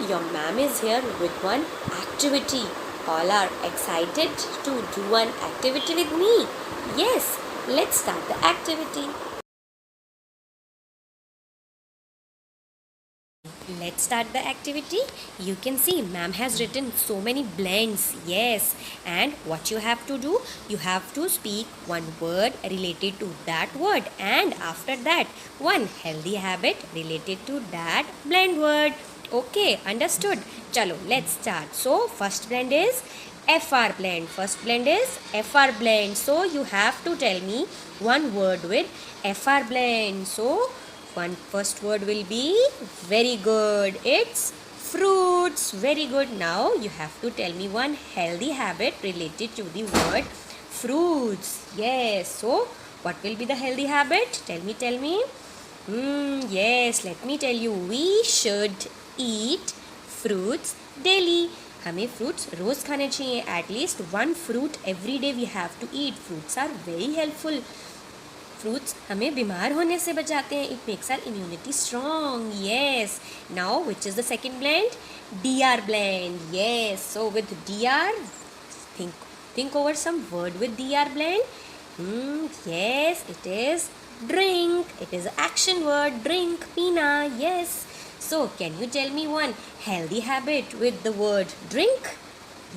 Your ma'am is here with one activity. All are excited to do one activity with me. Yes, let's start the activity. Let's start the activity. You can see ma'am has written so many blends. Yes, and what you have to do, you have to speak one word related to that word, and after that one healthy habit related to that blend word. Okay, understood. Chalo, let's start. So first blend is FR blend. First blend is FR blend. So you have to tell me one word with FR blend. So one first word will be very good. It's fruits. Very good. Now you have to tell me one healthy habit related to the word fruits. Yes. So what will be the healthy habit? Tell me, tell me. Yes, let me tell you. We should eat fruits daily. हमें fruits रोज़ खाने चाहिए. At least one fruit every day we have to eat. Fruits are very helpful. फ्रूट्स हमें बीमार होने से बचाते हैं. It makes our immunity strong. Yes. Now which is the second blend? DR blend. Yes. So with DR, think over some word with DR blend. Yes, it is drink. It is an action word. Drink. Pina. Yes. So can you tell me one healthy habit with the word drink?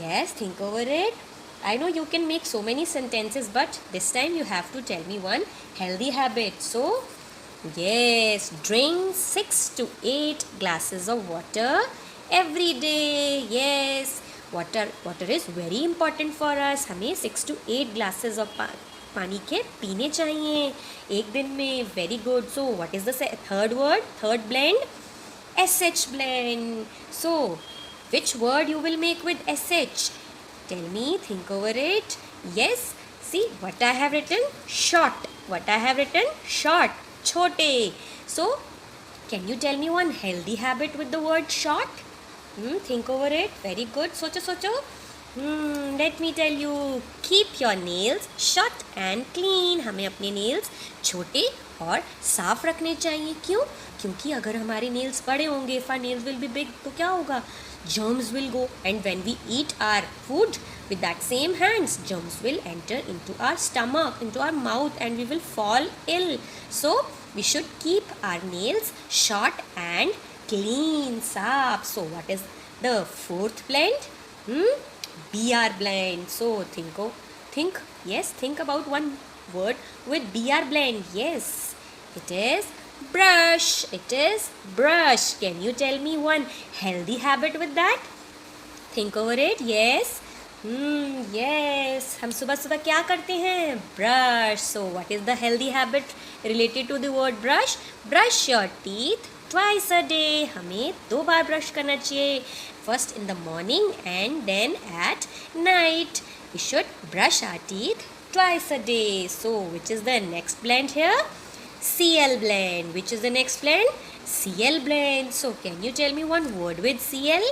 Yes, think over it. I know you can make so many sentences, but this time you have to tell me one healthy habit. So, yes, drink 6 to 8 glasses of water every day. Yes, water is very important for us. हमें 6 to 8 glasses of पानी के पीने चाहिए एक दिन में. Very good. So, what is the third word? Third blend? SH blend. So, which word you will make with SH? Tell me, think over it. Yes, see what I have written? Short. What I have written? Short. Chote. So, can you tell me one healthy habit with the word short? Think over it. Very good. Socho, socho. Let me tell you. Keep your nails short and clean. हमें अपने nails छोटे और साफ रखने चाहिए. क्यों? क्योंकि अगर हमारे nails बड़े होंगे, if our nails will be big, तो क्या होगा? Germs will go, and when we eat our food with that same hands, germs will enter into our stomach, into our mouth, and we will fall ill. So we should keep our nails short and clean, saaf. So what is the fourth blend? BR blend. So think about one word with BR blend. Yes, it is brush. It is brush. Can you tell me one healthy habit with that? Think over it. Yes. Yes. हम सुबह सुबह क्या करते हैं? Brush. So what is the healthy habit related to the word brush? Brush your teeth twice a day. हमें 2 बार brush करना चाहिए. First in the morning and then at night. We should brush our teeth twice a day. So which is the next blend here? CL blend. Which is the next blend? CL blend. So can you tell me one word with CL?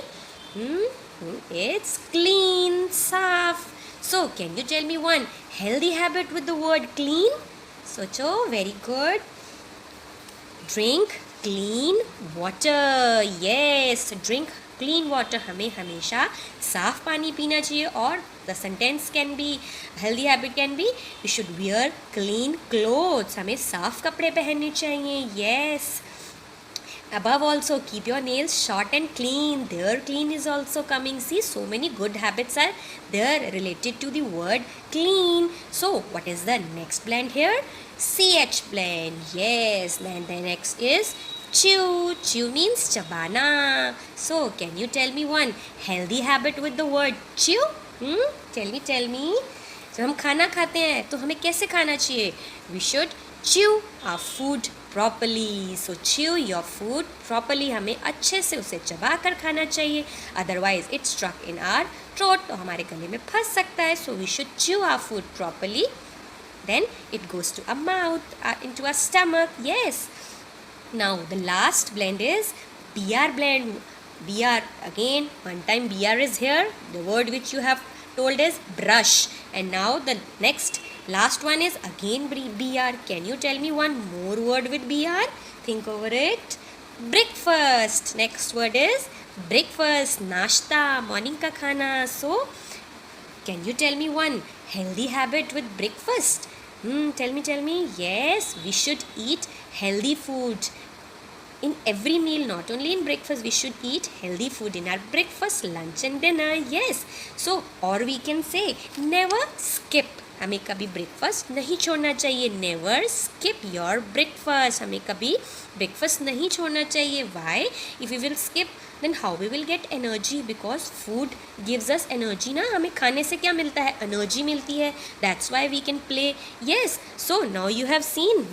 It's clean, saaf. So can you tell me one healthy habit with the word clean? Socho, very good. Drink clean water. Yes, drink clean water. हमें हमेशा साफ पानी पीना चाहिए. और the sentence can be, healthy habit can be, we should wear clean clothes. हमें साफ कपड़े पहनने चाहिए. Yes. Above also, keep your nails short and clean. There clean is also coming. See, so many good habits are there related to the word clean. So what is the next blend here? CH blend. Yes. And the next is chew. Chew means chabana. So can you tell me one healthy habit with the word chew? Tell me. जब हम खाना खाते हैं तो हमें कैसे खाना चाहिए? We should chew our food properly. So chew your food properly. हमें अच्छे से उसे चबा कर खाना चाहिए. Otherwise it struck in our throat. तो हमारे गले में फंस सकता है. So we should chew our food properly. Then it goes to our mouth, into our stomach. Yes. Now the last blend is BR blend. BR again. One time BR is here. The word which you have told is brush. And now the next last one is again BR. Can you tell me one more word with BR? Think over it. Breakfast. Next word is breakfast, नाश्ता, morning का खाना. So can you tell me one healthy habit with breakfast? Tell me. Yes, we should eat healthy food in every meal, not only in breakfast. We should eat healthy food in our breakfast, lunch and dinner. Yes. So or we can say never skip. हमें कभी breakfast नहीं छोड़ना चाहिए. Never skip your breakfast. हमें कभी breakfast नहीं छोड़ना चाहिए. Why? If you will skip then how we will get energy? Because food gives us energy ना. हमें खाने से क्या मिलता है? एनर्जी मिलती है. That's why we can play. Yes. So now you have seen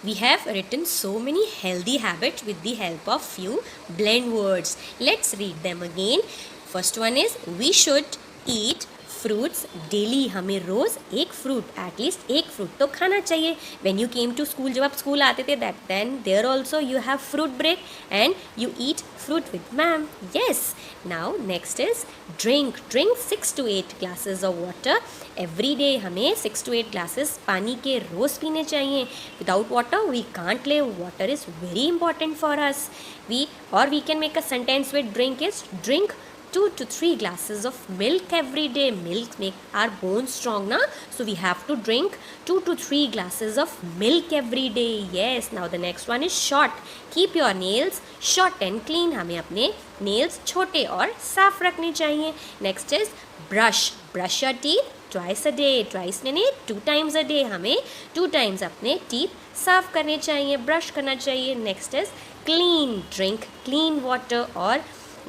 we have written so many healthy habits with the help of few blend words. Let's read them again. First one is we should eat fruits daily. हमें रोज़ एक fruit, at least एक fruit तो खाना चाहिए. When you came to school, जब आप school आते थे, that then there also you have fruit break and you eat fruit with ma'am. Yes. Now next is drink 6 to 8 glasses of water every day. हमें 6 to 8 glasses पानी के रोज़ पीने चाहिए. Without water we can't live. Water is very important for us. We can make a sentence with drink is drink 2 to 3 glasses of milk every day. Milk make our bones strong na, so we have to drink 2 to 3 glasses of milk every day. Yes. Now the next one is short. Keep your nails short and clean. हमें अपने nails छोटे और साफ रखने चाहिए. Next is brush your teeth twice a day. Twice यानी 2 times a day. हमें 2 times अपने teeth साफ करने चाहिए, ब्रश करना चाहिए. Next is clean. Drink clean water और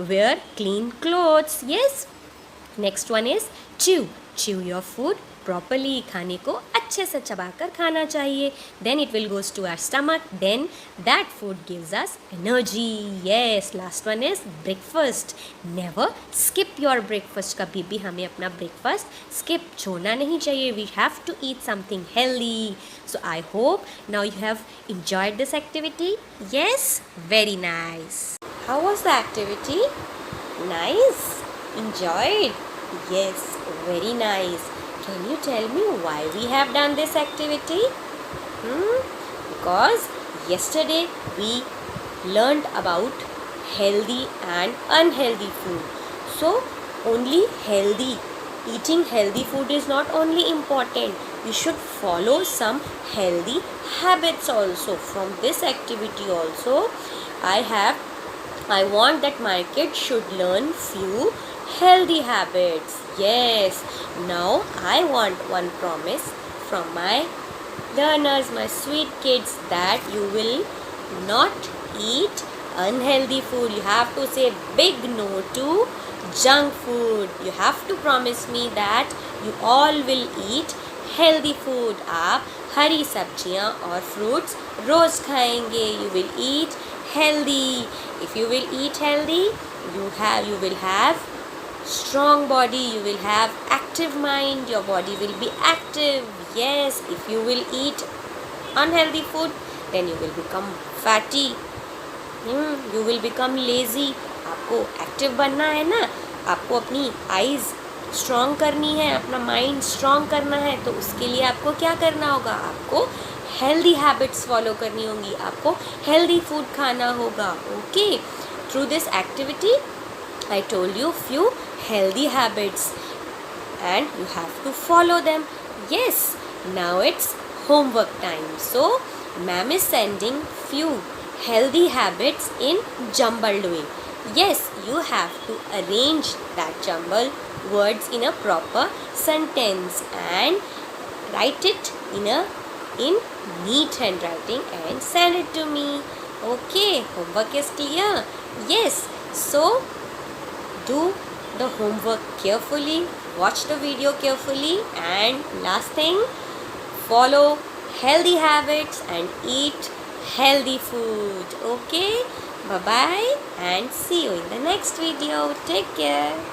wear clean clothes. Yes. Next one is chew your food properly. खाने को अच्छे से चबाकर खाना चाहिए. Then it will goes to our stomach. Then that food gives us energy. Yes. Last one is breakfast. Never skip your breakfast. कभी भी हमें अपना breakfast skip छोड़ना नहीं चाहिए. We have to eat something healthy. So I hope now you have enjoyed this activity. Yes. Very nice. How was the activity? Nice? Enjoyed? Yes, very nice. Can you tell me why we have done this activity? Because yesterday we learned about healthy and unhealthy food. So only healthy, eating healthy food is not only important. We should follow some healthy habits also. From this activity also I want that my kids should learn few healthy habits. Yes. Now I want one promise from my learners, my sweet kids, that you will not eat unhealthy food. You have to say big no to junk food. You have to promise me that you all will eat healthy food. आप हरी सब्जियाँ और fruits रोज़ खाएंगे. You will eat healthy. If you will eat healthy, you will have strong body. You will have active mind. Your body will be active. Yes. If you will eat unhealthy food, then you will become fatty. You will become lazy. आपको active बनना है ना, आपको अपनी eyes strong करनी है, अपना mind strong करना है. तो उसके लिए आपको क्या करना होगा? आपको हेल्दी हैबिट्स फॉलो करनी होंगी. आपको हेल्दी फूड खाना होगा. Okay. Through this activity I told you few healthy habits and you have to follow them. Yes. Now it's homework time. So ma'am is sending few healthy habits in jumbled way. Yes, you have to arrange that jumbled words in a proper sentence and write it in neat handwriting and send it to me. Okay, homework is clear. Yes. So do the homework carefully, watch the video carefully, and last thing, follow healthy habits and eat healthy food. Okay, bye bye and see you in the next video. Take care.